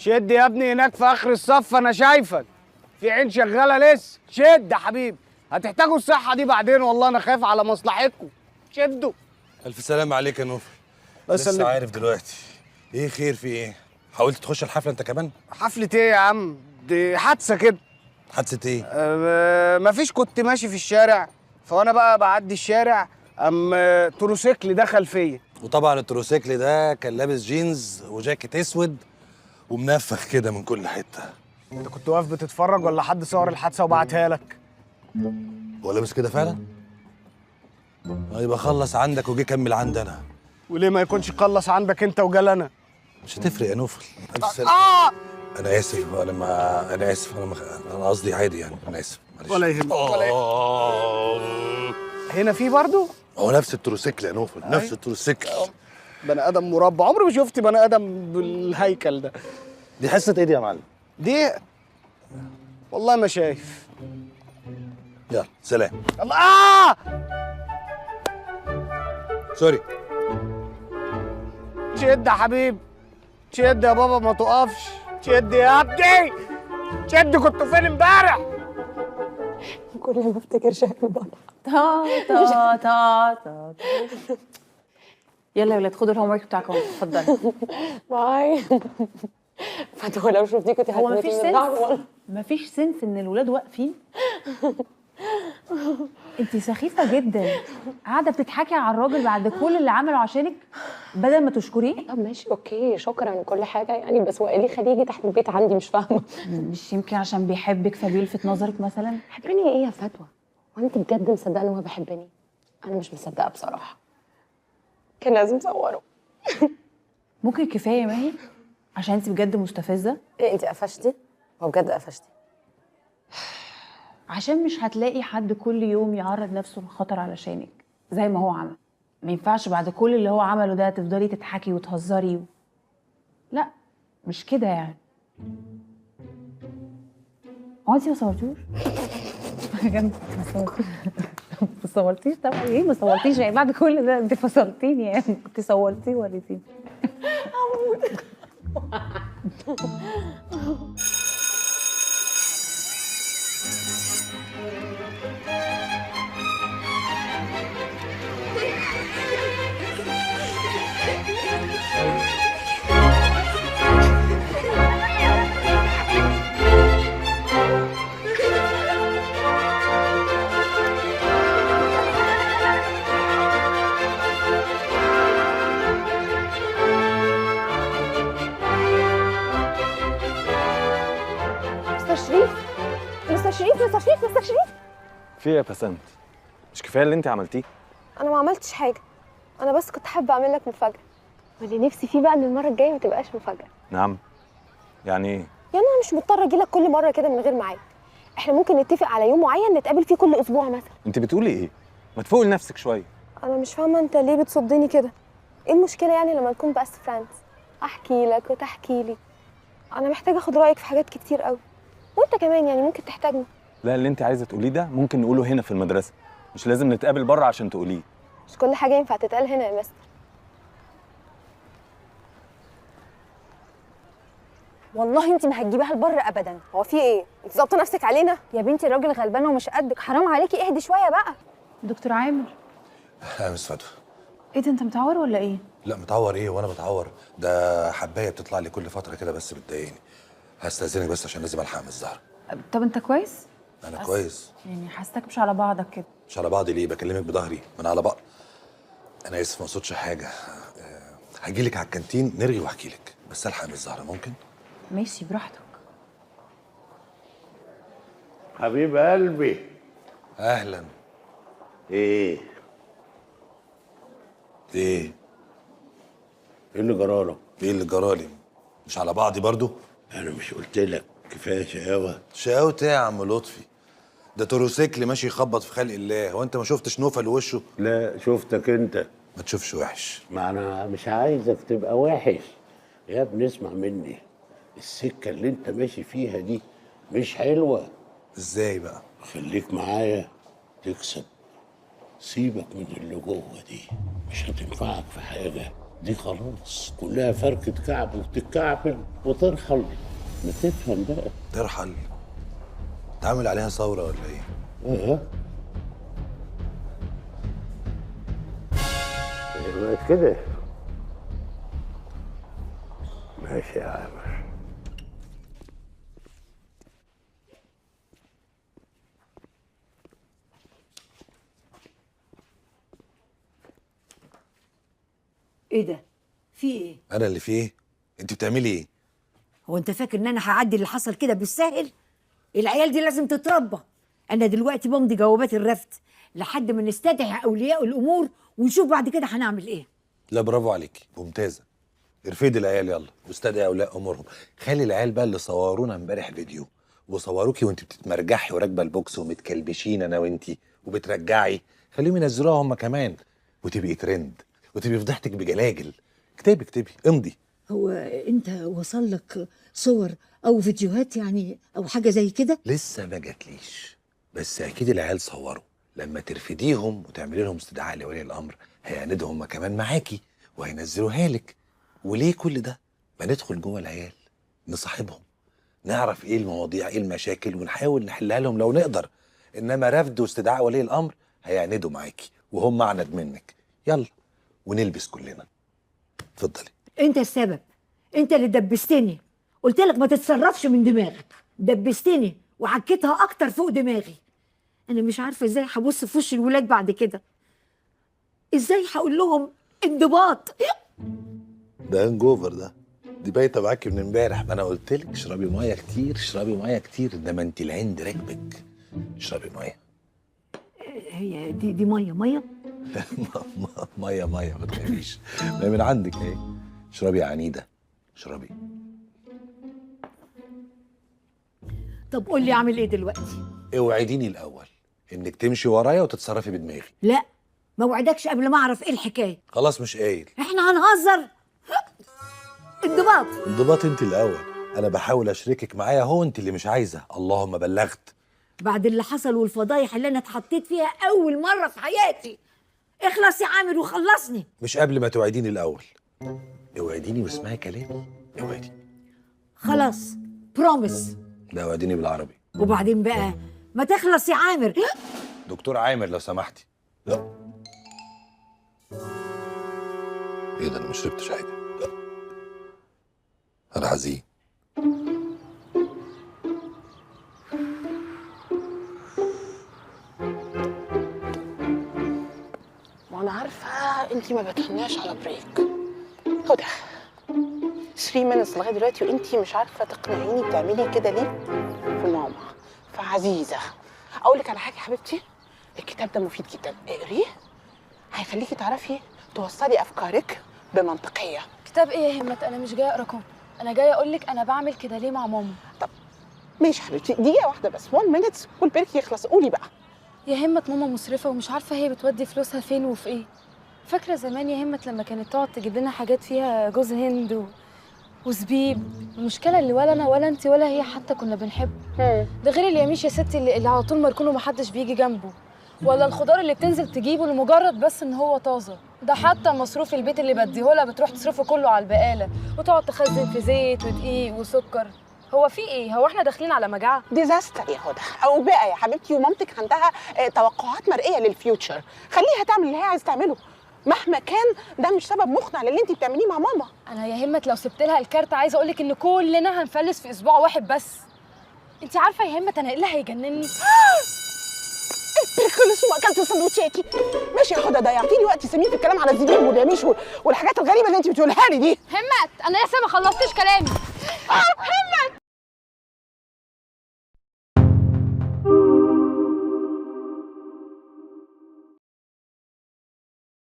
شد يا ابني هناك في اخر الصف، انا شايفك في عين شغاله لسه. شد يا حبيبي، هتحتاجوا الصحه دي بعدين، والله انا خايف على مصلحتكم. شدوا. الف سلام عليك يا نوفل. بس لسه عارف دلوقتي ايه خير في ايه؟ حاولت تخش الحفله انت كمان؟ حفله ايه يا عم؟ دي حادثه كده. حادثه ايه؟ مفيش، كنت ماشي في الشارع، فانا بقى بعدي الشارع، تروسيكل دخل فيا. وطبعا التروسيكل ده كان لابس جينز وجاكيت اسود ومنفخ كده من كل حته. انت كنت واقف بتتفرج ولا حد صور الحادثه وبعتها لك؟ هو لابس كده فعلا؟ يبقى خلص عندك وجي كمل عندي انا. وليه ما يكونش خلص عندك انت وجال انا؟ مش هتفرق يا نوفل. انا اسف، انا قصدي عادي يعني، انا اسف معلش. ولا يهمك ولا يهمك. هنا في برضه؟ هو نفس التروسيكل يا نوفل، نفس التروسيكل. بني ادم مربع، عمري ما شفت بني ادم بالهيكل ده. دي حصه ايه دي يا معلم؟ دي والله ما شايف. يلا سلام. الله سوري. شد يا حبيبي، شد يا بابا، ما تقفش. شد يا ابني، شد. كنت فين امبارح؟ كل ما افتكر شكل بابا. تا تا تا تا. يلا يا ولاد خدوا الهوم ورك بتاعكم، اتفضلوا. باي. فتوى لو شفتي كنت هو هتموتي من الضحك. مفيش سنس ان الولاد واقفين؟ انتي سخيفه جدا، قاعده بتضحكي على الراجل بعد كل اللي عمله عشانك بدل ما تشكريه. طب ماشي اوكي، شكرا وكل حاجه يعني، بس هو ايه اللي يخليه يجي تحت البيت عندي؟ مش فاهمه. مش يمكن عشان بيحبك فبيلفت نظرك مثلا؟ حبني ايه يا فتوى؟ وانت بجد مصدقه ان هو بيحبني؟ انا مش مصدقه بصراحه. كان لازم تصوره. ممكن كفايه يا ماهي عشان انت بجد مستفزه. ايه انت قفشتي؟ هو بجد قفشتي؟ عشان مش هتلاقي حد كل يوم يعرض نفسه للخطر علشانك زي ما هو عمل. ما ينفعش بعد كل اللي هو عمله ده تفضلي تضحكي وتهزري لا مش كده يعني. هو انتي ما صورتوش؟ بجد ما صورتيش طبعا. ايه ما صورتيش يعني بعد كل ده؟ انت فصلتيني يعني، كنت صورتيه وريتيني. مستر شريف في ايه يا بسنت؟ مش كفايه اللي انت عملتيه؟ انا ما عملتش حاجه، انا بس كنت حابه اعمل لك مفاجاه، واللي نفسي فيه بقى ان المره الجايه ما تبقاش مفاجاه. نعم؟ يعني ايه؟ يعني انا مش مضطره اجي لك كل مره كده من غير ميعاد. احنا ممكن نتفق على يوم معين نتقابل فيه كل اسبوع مثلا. انت بتقولي ايه؟ ما تفوقي لنفسك شويه. انا مش فاهمه انت ليه بتصدني كده؟ ايه المشكله يعني لما نكون بس فريندز؟ احكي لك وتحكي لي. انا محتاجه اخد رايك في حاجات كتير قوي، وانت كمان يعني ممكن تحتاجني. لا، اللي انت عايزه تقوليه ده ممكن نقوله هنا في المدرسه، مش لازم نتقابل بره عشان تقوليه. مش كل حاجه ينفع تتقال هنا يا مستر. والله انت ما هتجيبيها لبره ابدا. هو في ايه؟ انت ظابطه نفسك علينا يا بنتي؟ الراجل غلبان ومش قدك، حرام عليكي اهدي شويه بقى. دكتور عامر. يا مس فتوى. ايه ده، انت متعور ولا ايه؟ لا متعور ايه وانا متعور؟ ده حبايه بتطلع لي كل فتره كده بس بتضايقني. هستأذنك بس عشان لازم الحق من الزهره. طب انت كويس؟ انا كويس. يعني حاسسك مش على بعضك كده. مش على بعضي ليه؟ بكلمك بظهري من على بعض. انا اسف ما اقصدش حاجه. هجيلك على الكانتين نرغي واحكي لك، بس الحق من الزهره ممكن؟ ماشي براحتك. حبيب قلبي. اهلا. ايه ايه اللي جرالك؟ ايه اللي جرالي؟ مش على بعضي برضو؟ انا مش قلت لك كفايه شقاوه؟ شقاوة ايه يا عم لطفي؟ ده تروسيكل ماشي يخبط في خلق الله، هو انت ما شفتش نوفل وشه؟ لا شفتك انت. ما تشوفش وحش. ما انا مش عايزك تبقى وحش يا ابني، اسمع مني. السكه اللي انت ماشي فيها دي مش حلوه. ازاي بقى؟ خليك معايا تكسب، سيبك من اللي جوه دي، مش هتنفعك في حاجه. دي خلاص كلها فركة كعب وبتتكعبل وترحل. ما تفهم بقى. ترحل؟ تعمل عليها ثوره ولا ايه؟ بقت كده. ماشي يا عامر. ايه ده؟ في ايه؟ انا اللي فيه؟ انت بتعملي ايه؟ هو انت فاكر ان انا هعدي اللي حصل كده بالساهل؟ العيال دي لازم تتربى. انا دلوقتي بمضي جوابات الرفض لحد ما نستدعي اولياء الامور ونشوف بعد كده هنعمل ايه. لا برافو عليكي، ممتازه. ارفدي العيال يلا واستدعي اولياء امورهم. خلي العيال بقى اللي صورونا امبارح فيديو وصوروكي وانت بتتمرجحي وراكبه البوكس ومتكلبشين انا وانتي وبترجعي، خليهم ينزلوها هم كمان وتبقي ترند وتبقي فضحتك بجلاجل. اكتبي امضي. هو انت وصل لك صور او فيديوهات يعني او حاجه زي كده؟ لسه ما جاتليش، بس اكيد العيال صوروا. لما ترفديهم وتعملي لهم استدعاء لولي الامر هيعندوا هم كمان معاكي وهينزلوها لك. وليه كل ده؟ ما ندخل جوه العيال نصاحبهم، نعرف ايه المواضيع ايه المشاكل ونحاول نحلها لهم لو نقدر. انما رفض واستدعاء ولي الامر هيعندوا معاكي وهم اعند منك. يلا ونلبس كلنا. اتفضلي. انت السبب، انت اللي دبستني. قلت لك ما تتصرفش من دماغك، دبستني وعكيتها اكتر فوق دماغي. انا مش عارفه ازاي هبص في وش الولاد بعد كده، ازاي هقول لهم انضباط. ده هانج اوفر ده، دي بايته معاكي من امبارح. ما انا قلت لك اشربي ميه كتير اشربي ميه كتير، انما انت العند راكبك. اشربي ميه. هي دي ميه ميه ما تخافيش، ما من عندك اهي. اشربي يا عنيده اشربي. طب قول لي اعمل ايه دلوقتي؟ اوعديني الاول انك تمشي ورايا وتتصرفي بدماغي. لا ما وعدكش قبل ما اعرف ايه الحكايه. خلاص مش قايل. احنا هنهزر. انضباط. انضباط انت الاول، انا بحاول اشركك معايا اهو، انت اللي مش عايزه. اللهم بلغت. بعد اللي حصل والفضايح اللي انا اتحطيت فيها اول مره في حياتي، اخلص يا عامر وخلصني. مش قبل ما توعديني الاول. اوعديني واسمعي كلامي. اوعدي. خلاص بروميس. لا اوعديني بالعربي. وبعدين بقى ما تخلص يا عامر. دكتور عامر لو سمحتي. لا. ايه ده؟ انا ما شربتش حاجه. لا. انا حزين. وانا عارفه انتي ما بتهناش على بريك. هدى 3 minutes لغايه دلوقتي وانتي مش عارفه تقنعيني بتعملي كده ليه في ماما. فعزيزه اقول لك على حاجه يا حبيبتي، الكتاب ده مفيد جدا، اقريه هيخليكي تعرفي توصلي افكارك بمنطقيه. كتاب ايه يا همت؟ انا مش جايه اقراكم، انا جايه اقول لك انا بعمل كده ليه مع ماما. طب ماشي يا حبيبتي، دقيقه واحده بس، 1 minute والبريك يخلص. قولي بقى. يا همت ماما مسرفه ومش عارفه هي بتودي فلوسها فين وفي ايه. فاكره زمان يا همت لما كانت تقعد تجيب لنا حاجات فيها جوز هند وزبيب؟ المشكله اللي ولا انا ولا انت ولا هي حتى كنا بنحبه. ده غير اليميش يا ستي اللي على طول مركونه ومحدش بيجي جنبه، ولا الخضار اللي بتنزل تجيبه لمجرد بس ان هو طازه. ده حتى مصروف البيت اللي بديهولها بتروح تصرفه كله على البقاله وتقعد تخزن في زيت ودقيق وسكر. هو في ايه؟ هو احنا داخلين على مجاعه؟ ديزاستر يا هدى، او بقى يا حبيبتي. ومامتك عندها توقعات مرئيه للفيوتشر، خليها تعمل اللي هي عايزه تعمله مهما كان. ده مش سبب مقنع للي انت بتعمليه مع ماما. انا يا همت لو سبت لها الكارت عايزه اقول لك ان كلنا هنفلس في اسبوع واحد بس. انت عارفه يا همت انا ايه اللي هيجنني؟ خلص وما اكلت سندوتشاتي. ماشي يا هدى، ضيعتيلي وقت سمين في الكلام على الزبيب واليميش والحاجات الغريبه اللي انت بتقولها لي دي. همت انا لسه ما خلصتش كلامي. همت